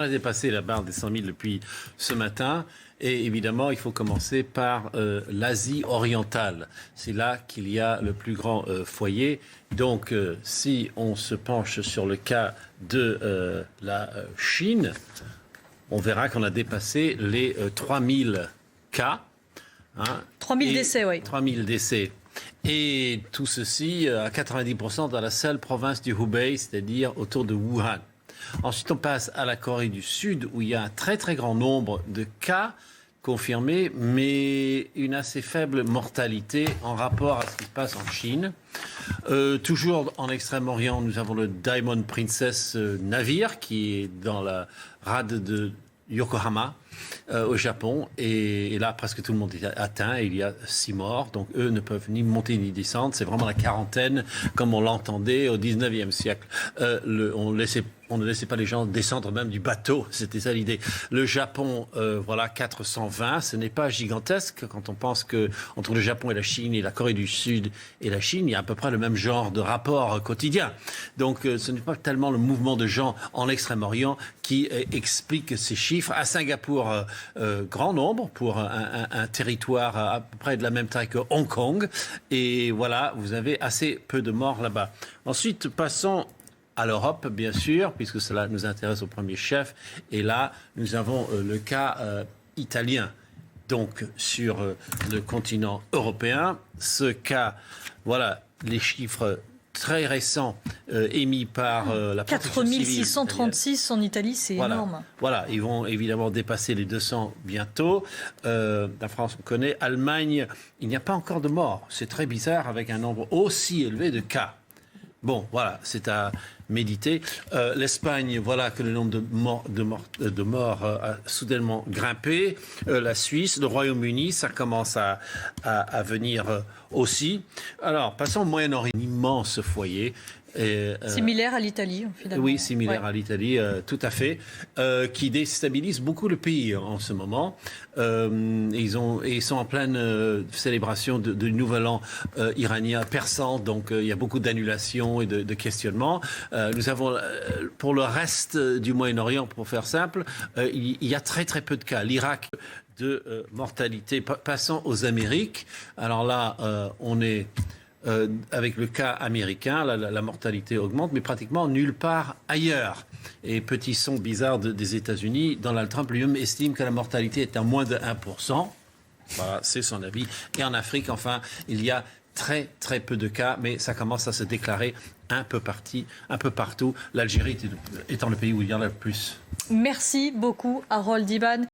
On a dépassé la barre des 100 000 depuis ce matin. Et évidemment, il faut commencer par l'Asie orientale. C'est là qu'il y a le plus grand foyer. Donc, si on se penche sur le cas de la Chine, on verra qu'on a dépassé les 3000 cas. 3000 décès, oui. 3000 décès. Et tout ceci à 90% dans la seule province du Hubei, c'est-à-dire autour de Wuhan. Ensuite, on passe à la Corée du Sud, où il y a un très très grand nombre de cas confirmés, mais une assez faible mortalité en rapport à ce qui se passe en Chine. Toujours en Extrême-Orient, nous avons le Diamond Princess navire, qui est dans la rade de Yokohama, au Japon. Et là, presque tout le monde est atteint. Et il y a 6 morts. Donc, eux ne peuvent ni monter ni descendre. C'est vraiment la quarantaine, comme on l'entendait au 19e siècle. On ne laissait pas les gens descendre même du bateau. C'était ça l'idée. Le Japon, voilà, 420. Ce n'est pas gigantesque quand on pense que entre le Japon et la Chine et la Corée du Sud et la Chine, il y a à peu près le même genre de rapport quotidien. Donc, ce n'est pas tellement le mouvement de gens en Extrême-Orient qui explique ces chiffres. À Singapour, grand nombre pour un territoire à peu près de la même taille que Hong Kong. Et voilà, vous avez assez peu de morts là-bas. Ensuite, passons à l'Europe, bien sûr, puisque cela nous intéresse au premier chef. Et là, nous avons le cas italien. Donc, sur le continent européen, ce cas, voilà, les chiffres très récents émis par la protection civile. 4636 en Italie, c'est énorme. Voilà, ils vont évidemment dépasser les 200 bientôt. La France, on connaît. Allemagne, il n'y a pas encore de morts. C'est très bizarre avec un nombre aussi élevé de cas. Bon, voilà, c'est à méditer. L'Espagne, voilà que le nombre de morts a soudainement grimpé. La Suisse, le Royaume-Uni, ça commence à venir aussi. Alors, passons au Moyen-Orient, un immense foyer. Similaire à l'Italie, finalement. Oui, similaire à l'Italie, tout à fait, qui déstabilise beaucoup le pays en ce moment. Ils sont en pleine célébration du nouvel an iranien persan, donc il y a beaucoup d'annulations et de questionnements. Nous avons, pour le reste du Moyen-Orient, pour faire simple, il y a très très peu de cas. L'Irak de mortalité. Passons aux Amériques. Alors là, on est... avec le cas américain, la mortalité augmente, mais pratiquement nulle part ailleurs. Et petit son bizarre des États-Unis, Donald Trump lui-même estime que la mortalité est à moins de 1%. Voilà, c'est son avis. Et en Afrique, enfin, il y a très très peu de cas, mais ça commence à se déclarer un peu partout. L'Algérie étant le pays où il y en a le plus. Merci beaucoup, Harold Iban.